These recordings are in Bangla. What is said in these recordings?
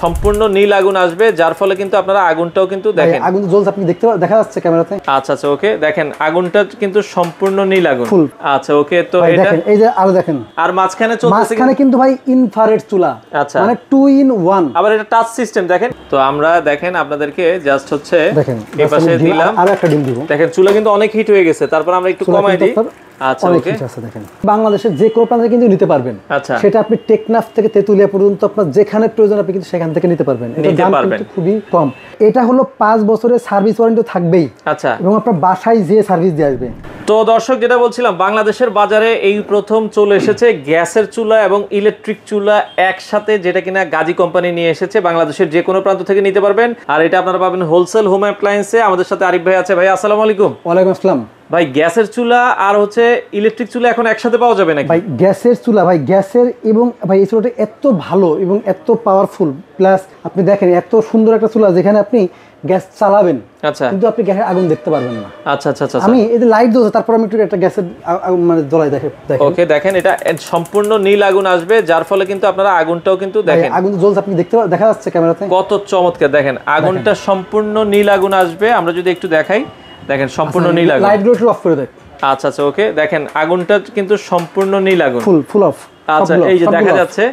সম্পূর্ণ নীল আগুন আসবে, যার ফলে কিন্তু আপনারা আগুনটাও কিন্তু দেখেন আগুন জ্বলছে, আপনি দেখতে দেখা যাচ্ছে ক্যামেরাতে। আচ্ছা আচ্ছা ওকে, দেখেন আগুনটা কিন্তু সম্পূর্ণ নীল আগুন। আচ্ছা ওকে, তো এটা দেখেন এই যে আরো দেখেন, আর মাঝখানে চলতেছে, মাঝখানে কিন্তু ভাই ইনফ্রারেড চুলা, আচ্ছা মানে 2 in 1, আবার এটা টাচ সিস্টেম। দেখেন তো আমরা দেখেন আপনাদেরকে জাস্ট হচ্ছে দেখেন এই পাশে দিলাম, আর একটা ডিম দিব। দেখেন চুলা কিন্তু অনেক হিট হয়ে গেছে, তারপর আমরা একটু কমাই দিই। আচ্ছা ওকে, দেখেন বাংলাদেশের যে কোনো প্রান্তে কিন্তু নিতে পারবেন। আচ্ছা সেটা আপনি টেকনাফ থেকে তেতুলিয়া পর্যন্ত আপনার যেখানে প্রয়োজন আপনি কিন্তু সেখান থেকে নিতে পারবেন। এটা দাম কিন্তু খুবই কম। এটা হলো 5 বছরের সার্ভিস ওয়ারেন্টি থাকবেই, আচ্ছা, এবং আপনার বাসায় যে সার্ভিস দিয়ে আসবে। তো দর্শক যেটা বলছিলাম, বাংলাদেশের বাজারে এই প্রথম চলে এসেছে গ্যাসের চুলা এবং ইলেকট্রিক চুলা একসাথে, যেটা কিনা গাজী কোম্পানি নিয়ে এসেছে। বাংলাদেশের যে কোনো প্রান্ত থেকে নিতে পারবেন, আর এটা আপনারা পাবেন হোলসেল হোম অ্যাপ্লায়েন্সে। আমাদের সাথে আরিফ ভাই আছে। ভাই আসসালামু আলাইকুম। ওয়ালাইকুম আসসালাম। ভাই গ্যাসের চুলা আর হচ্ছে ইলেকট্রিক চুলা এখন একসাথে পাওয়া যাবে নাকি? ভাই গ্যাসের চুলা, ভাই গ্যাসের এবং ভাই এই চুলাটা এত ভালো এবং এত পাওয়ারফুল, প্লাস আপনি দেখেন এত সুন্দর একটা চুলা যেখানে আপনি গ্যাস চালাবেন, আচ্ছা, কিন্তু আপনি গ্যাসের আগুন দেখতে পারবেন না। আচ্ছা আচ্ছা আচ্ছা, আমি এই যে লাইট দিয়েছি, তারপর আমি একটু একটা গ্যাসের মানে জ্বলাই দেখেন। ওকে, দেখেন এটা সম্পূর্ণ নীল আগুন আসবে, যার ফলে কিন্তু আপনারা আগুনটাও কিন্তু দেখেন আগুন জ্বলছে, আপনি দেখতে দেখা যাচ্ছে ক্যামেরাতে। কত চমৎকার, দেখেন আগুনটা সম্পূর্ণ নীল আগুন আসবে। আমরা যদি একটু দেখাই, দেখেন সম্পূর্ণ নীল আগুন। লাইটগুলো একটু অফ করে দেখ। আচ্ছা আচ্ছা ওকে, দেখেন আগুনটা কিন্তু সম্পূর্ণ নীল আগুন, ফুল অফ। আচ্ছা এই যে দেখা যাচ্ছে।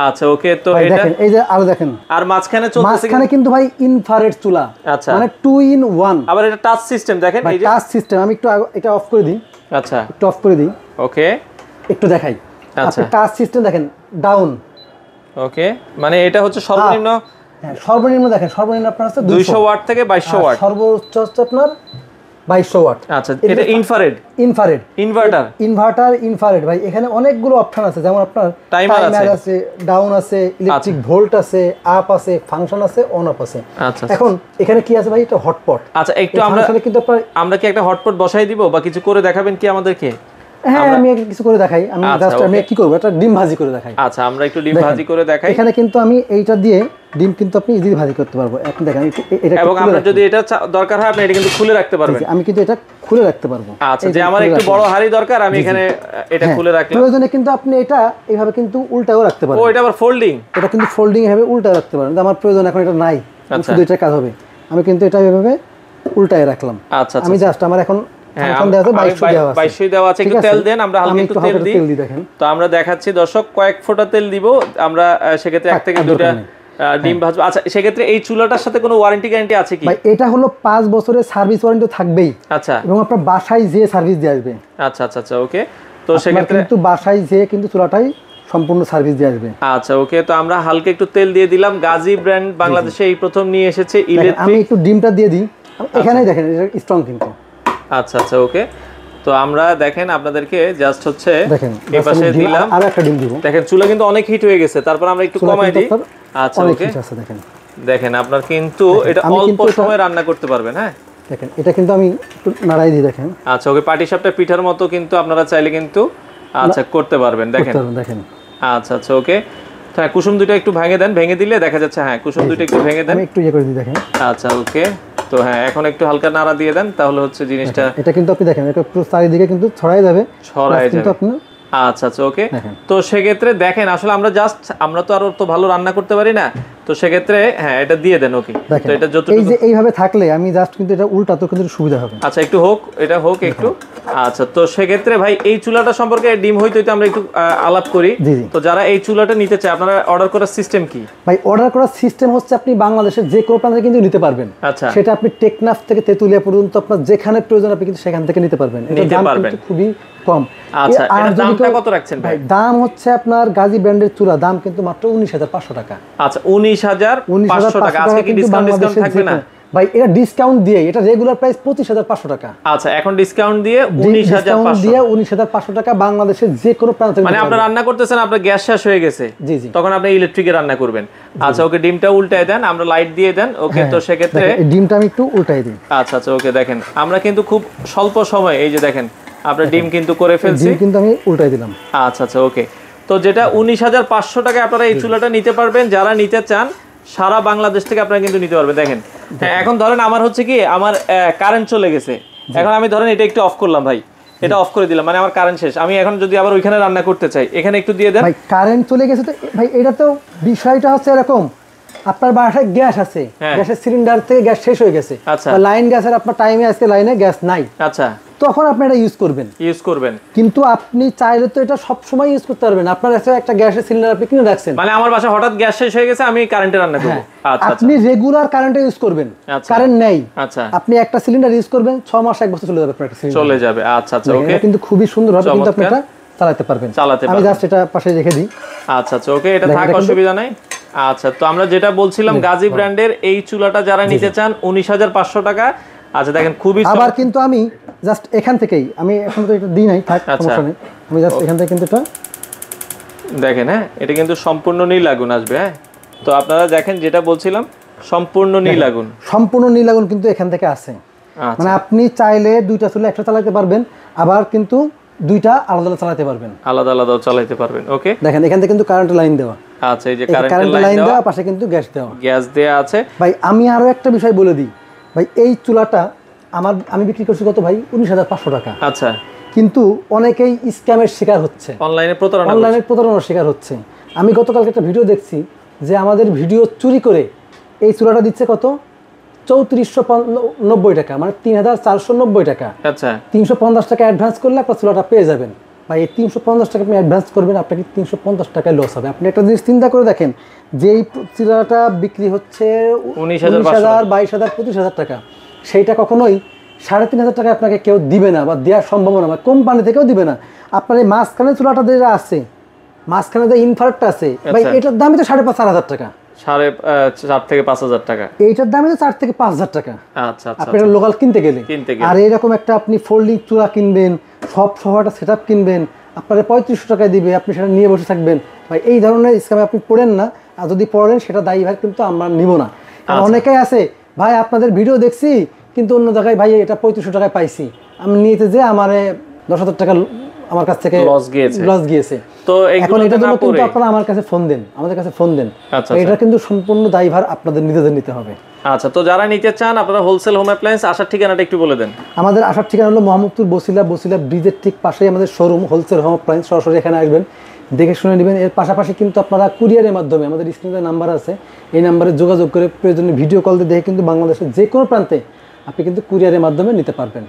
আচ্ছা ওকে, তো এটা দেখেন এই যে আরো দেখেন, আর মাঝখানে চলতেছে, মাঝখানে কিন্তু ভাই ইনফ্রারেড চুলা, আচ্ছা মানে 2 in 1, আবার এটা টাচ সিস্টেম। দেখেন এই যে টাচ সিস্টেম। আমি একটু এটা অফ করে দিই। আচ্ছা একটু অফ করে দিই, ওকে একটু দেখাই। আচ্ছা আপনি টাচ সিস্টেম দেখেন, ডাউন। ওকে, মানে এটা হচ্ছে সর্বনিম্ন, হ্যাঁ সর্বনিম্ন দেখেন, সর্বনিম্ন আপনার আছে 200 ওয়াট থেকে 2200 ওয়াট, সর্বোচ্চ হচ্ছে আপনার 2200 ওয়াট। আচ্ছা এটা ইনফ্রারেড ইনভার্টার ইনফ্রারেড। ভাই এখানে অনেকগুলো অপশন আছে, যেমন আপনার টাইমার আছে, ডাউন আছে, ইলেকট্রিক ভোল্ট আছে, আপ আছে, ফাংশন আছে, অন অফ আছে। আচ্ছা এখন এখানে কি আছে ভাই, এটা হটপট। আচ্ছা একটু কিন্তু আমরা কি একটা হটপট বসাই দিব বা কিছু করে দেখাবেন কি আমাদেরকে? হ্যাঁ আমি কিছু করে দেখাই। আমি জাস্ট আমি কি করব, এটা ডিম ভাজি করে দেখাই। আচ্ছা আমরা একটু ডিম ভাজি করে দেখাই। এখানে কিন্তু আমি এইটা দিয়ে ডিম কিন্তু আপনি ইজিলি ভাজি করতে পারবো। আপনি দেখেন এটা, এবং আপনার যদি এটা দরকার হয় আপনি এটা কিন্তু খুলে রাখতে পারবেন। আমি কিন্তু এটা খুলে রাখতে পারবো। আচ্ছা যে আমার একটু বড় হাঁড়ি দরকার, আমি এখানে এটা খুলে রাখলাম। প্রয়োজনে কিন্তু আপনি এটা এইভাবে কিন্তু উল্টাও রাখতে পারেন। ও এটা আবার ফোল্ডিং, এটা কিন্তু ফোল্ডিং এভাবে উল্টা রাখতে পারেন। আমার প্রয়োজন এখন এটা নাই, শুধু এটা কাজ হবে, আমি কিন্তু এটা এভাবে উল্টায় রাখলাম। আচ্ছা আমি জাস্ট আমার এখন একটু তেল দেন, আমরা হালকা একটু তেল দিই। দেখেন তো আমরা দেখাচ্ছি দর্শক, কয়েক ফোঁটা তেল দিব আমরা, সেক্ষেত্রে 1 থেকে 2টা ডিম ভাজবো। আচ্ছা সেক্ষেত্রে এই চুলাটার সাথে কোনো ওয়ারেন্টি গ্যারান্টি আছে কি? ভাই এটা হলো 5 বছরের সার্ভিস ওয়ারেন্টি থাকবেই, আচ্ছা, এবং আপনার বাসায় যে সার্ভিস দিয়ে আসবে। আচ্ছা আচ্ছা আচ্ছা ওকে, তো সেক্ষেত্রে কিন্তু বাসায় যে কিন্তু চুলাটাই সম্পূর্ণ সার্ভিস দিয়ে আসবে। আচ্ছা ওকে, তো আমরা হালকা একটু তেল দিয়ে দিলাম। গাজী ব্র্যান্ড বাংলাদেশে এই প্রথম নিয়ে এসেছে ইলেকট্রিক। আমি একটু ডিমটা দিয়ে দিই, এখানেই দেখেন এটা স্ট্রং কিন্তু। আচ্ছা আচ্ছা ওকে, তো আমরা দেখেন আপনাদেরকে জাস্ট হচ্ছে দেখেন এই পাশে দিলাম, আর একটা ডিম দিব। দেখেন চুলা কিন্তু অনেক হিট হয়ে গেছে, তারপর আমরা একটু কমাই দিই। আচ্ছা ওকে, দেখেন দেখেন আপনার কিন্তু এটা অল্প সময় রান্না করতে পারবেন। হ্যাঁ দেখেন এটা কিন্তু আমি একটু নাড়াই দিই। দেখেন আচ্ছা ওকে, পাটিসাপটা পিঠার মতো কিন্তু আপনারা চাইলে কিন্তু আচ্ছা করতে পারবেন। দেখেন আচ্ছা আচ্ছা ওকে, হ্যাঁ কুসুম দুটো একটু ভেঙে দেন, ভেঙে দিলে দেখা যাচ্ছে। হ্যাঁ কুসুম দুটো একটু ভেঙে দেন, আমি একটু ইয়ে করে দিই। দেখেন আচ্ছা ওকে, তো হ্যাঁ এখন একটু হালকা নাড়া দিয়ে দেন, তাহলে হচ্ছে জিনিসটা এটা কিন্তু আপনি দেখেন এটা পুরো চারিদিকে কিন্তু ছড়াই যাবে। কিন্তু আপনি আচ্ছা আচ্ছা ওকে, তো সেক্ষেত্রে দেখেন আসলে আমরা তো আরো তো ভালো রান্না করতে পারি না, তো সেক্ষেত্রে হ্যাঁ এটা দিয়ে দেন। ওকে, তো এটা যতটুকু এই যে এইভাবে থাকলে আমি জাস্ট কিন্তু এটা উল্টা তো কিন্তু সুবিধা হবে। আচ্ছা একটু হোক, এটা হোক একটু। আচ্ছা তো সেক্ষেত্রে ভাই এই চুলাটা সম্পর্কে ডিম হইতে আমরা একটু আলাপ করি। তো যারা এই চুলাটা নিতে চায়, আপনারা অর্ডার করার সিস্টেম কি? ভাই অর্ডার করার সিস্টেম হচ্ছে আপনি বাংলাদেশের যে কোনো প্রান্তে কিন্তু নিতে পারবেন। আচ্ছা সেটা আপনি টেকনাফ থেকে তেতুলিয়া পর্যন্ত আপনার যেখানে প্রয়োজন আপনি কিন্তু সেখান থেকে নিতে পারবেন। এটা দাম কিন্তু খুবই কম। আচ্ছা এর দামটা কত রাখছেন ভাই? দাম হচ্ছে আপনার গাজী ব্র্যান্ডের চুলা দাম কিন্তু মাত্র 19,500 টাকা। আচ্ছা 19,500 টাকা। আজকে কি ডিসকাউন্ট থাকবে না ভাই? এটা ডিসকাউন্ট দিয়ে, এটা রেগুলার প্রাইস 25,500 টাকা। আচ্ছা এখন ডিসকাউন্ট দিয়ে 19,500 টাকা বাংলাদেশের যে কোনো প্রান্ত। মানে আপনি রান্না করতেছেন, আপনার গ্যাস শেষ হয়ে গেছে, জি জি, তখন আপনি ইলেকট্রিকে রান্না করবেন। আচ্ছা ওকে, ডিমটা উল্টায় দেন, আমরা লাইট দিয়ে দেন। ওকে, তো সেক্ষেত্রে ডিমটা আমি একটু উল্টাই দিই। আচ্ছা আচ্ছা ওকে, দেখেন আমরা কিন্তু খুব স্বল্প সময় এই যে দেখেন আপনার ডিম কিন্তু করে ফেলছি, কিন্তু আমি উল্টাই দিলাম। আচ্ছা আচ্ছা ওকে, তো যেটা 19,500 টাকায় আপনারা এই চুলাটা নিতে পারবেন। যারা নিতে চান সারা বাংলাদেশ থেকে আপনারা কিন্তু নিতে পারবেন। দেখেন এখন ধরেন আমার হচ্ছে কি, আমার কারেন্ট চলে গেছে, এখন আমি ধরেন এটা একটু অফ করলাম ভাই, এটা অফ করে দিলাম, মানে আমার কারেন্ট শেষ। আমি এখন যদি আবার ওইখানে রান্না করতে চাই, এখানে একটু দিয়ে দেন। ভাই কারেন্ট চলে গেছে তো ভাই, এটা তো বিষয়টা হচ্ছে এরকম, আপনার বাসায় গ্যাস আছে, গ্যাসের সিলিন্ডার থেকে গ্যাস শেষ হয়ে গেছে, লাইন গ্যাসের আপনার টাইমে আজকে লাইনে গ্যাস নাই, আচ্ছা, তখন আপনি এটা ইউজ করবেন। কিন্তু আপনি চাইলে তো এটা সব সময় ইউজ করতে পারবেন। আপনার কাছে একটা গ্যাসের সিলিন্ডার আপনি কিনে রাখছেন, মানে আমার বাসায় হঠাৎ গ্যাস শেষ হয়ে গেছে, আমি কারেন্টে রান্না করব। আচ্ছা, আপনি রেগুলার কারেন্টে ইউজ করবেন, কারেন্ট নেই, আচ্ছা, আপনি একটা সিলিন্ডার ইউজ করবেন 6 মাস 1 বছর চলে যাবে আপনার একটা সিলিন্ডার, চলে যাবে। আচ্ছা আচ্ছা, ওকে, এটা কিন্তু খুবই সুন্দর হবে, কিন্তু আপনি এটা চালাতে পারবেন। আমি জাস্ট এটা পাশে রেখে দিই। আচ্ছা আচ্ছা, ওকে, এটা থাক, অসুবিধা নাই। আচ্ছা, তো আমরা যেটা বলছিলাম গাজী ব্র্যান্ডের এই চুলাটা যারা নিতে চান 19,500 টাকা। আচ্ছা, দেখেন খুবই, আবার কিন্তু আমি জাস্ট এখান থেকেই, আমি এখন তো এটা দিই নাই, থাক, সমস্যা নেই, আমি জাস্ট এখান থেকে কিন্তু এটা দেখেন। হ্যাঁ, এটা কিন্তু সম্পূর্ণ নীল আগুন আসবে। হ্যাঁ, তো আপনারা দেখেন যেটা বলছিলাম সম্পূর্ণ নীল আগুন, সম্পূর্ণ নীল আগুন কিন্তু এখান থেকে আসে। মানে আপনি চাইলে দুইটা চুলা একটা চালাতে পারবেন, আবার কিন্তু দুইটা আলাদা আলাদা চালাতে পারবেন, আলাদা আলাদাও চালাতে পারবেন। ওকে, দেখেন এখান থেকে কিন্তু কারেন্ট লাইন দেওয়া। আচ্ছা, এই যে কারেন্ট লাইন দেওয়া, পাশে কিন্তু গ্যাস দেওয়া আছে। ভাই আমি আরো একটা বিষয় বলে দিই ভাই, এই চুলাটা আমি বিক্রি করছি কত ভাই, 19,500 টাকা। আচ্ছা, কিন্তু অনেকেই স্ক্যামের শিকার হচ্ছে, অনলাইনে প্রতারণার শিকার হচ্ছে। আমি গতকালকে একটা ভিডিও দেখছি যে আমাদের ভিডিও চুরি করে এই চুলাটা দিচ্ছে কত, 3490 টাকা, মানে 3,490 টাকা। আচ্ছা, 350 টাকা অ্যাডভান্স করলে আপনার চুলাটা পেয়ে যাবেন। ভাই এই 350 টাকা আপনি অ্যাডভান্স করবেন, আপনাকে 350 টাকায় লস হবে। আপনি একটা জিনিস চিন্তা করে দেখেন, যে এই চুলাটা বিক্রি হচ্ছে 19,000, 22,000, 25,000 টাকা, সেইটা কখনোই 3,500 টাকা আপনাকে কেউ দিবে না, বা দেওয়ার সম্ভাবনা, বা কোম্পানি থেকেও দিবে না। আপনার এই মাঝখানে চুলাটা যেটা আছে, মাঝখানে যে ইনভার্টারটা আছে ভাই, এটার দামই তো 4,500 টাকা, 4,500 থেকে 5,000 টাকা, এইটার দামই তো 4,000 থেকে 5,000 টাকা। আচ্ছা, আপনি এটা লোকাল কিনতে গেলে। আর এইরকম একটা আপনি ফোল্ডিং চুলা কিনবেন, সব একটা সেটআপ কিনবেন, আপনার 3500 টাকায় দিবে, আপনি সেটা নিয়ে বসে থাকবেন। ভাই এই ধরনের স্ক্যামে আপনি পড়েন না, আর যদি পড়েন সেটা দায়ী ভাই কিন্তু আমরা নিব না। কারণ অনেকেই আছে ভাই, আপনাদের ভিডিও দেখছি কিন্তু অন্য জায়গায় ভাই এটা 3500 টাকায় পাইছি, আমি নিতে যে আমার 10,000 টাকা আমার কাছ থেকে লস গিয়েছে। তো এখন এটার জন্য কিন্তু আপনারা আমার কাছে ফোন দেন, আমাদের কাছে ফোন দেন, এটা কিন্তু সম্পূর্ণ দায়ভার আপনাদের নিজেদের নিতে হবে। আচ্ছা, তো যারা নিতে চান আপনারা হোলসেল হোম অ্যাপ্লায়েন্স আসার ঠিকানাটা একটু বলে দেন। আমাদের আসার ঠিকানা হলো মোহাম্মদপুর বসিলা ব্রিজের ঠিক পাশেই আমাদের শোরুম হোলসেল হোম অ্যাপ্লায়েন্স। সরাসরি এখানে আসবেন, দেখে শুনে নেবেন। এর পাশাপাশি কিন্তু আপনারা কুরিয়ারের মাধ্যমে, আমাদের স্ক্রিনে নাম্বার আছে, এই নাম্বারে যোগাযোগ করে প্রয়োজনীয় ভিডিও কল দিয়ে দেখে কিন্তু বাংলাদেশের যে কোনো প্রান্তে আপনি কিন্তু কুরিয়ারের মাধ্যমে নিতে পারবেন।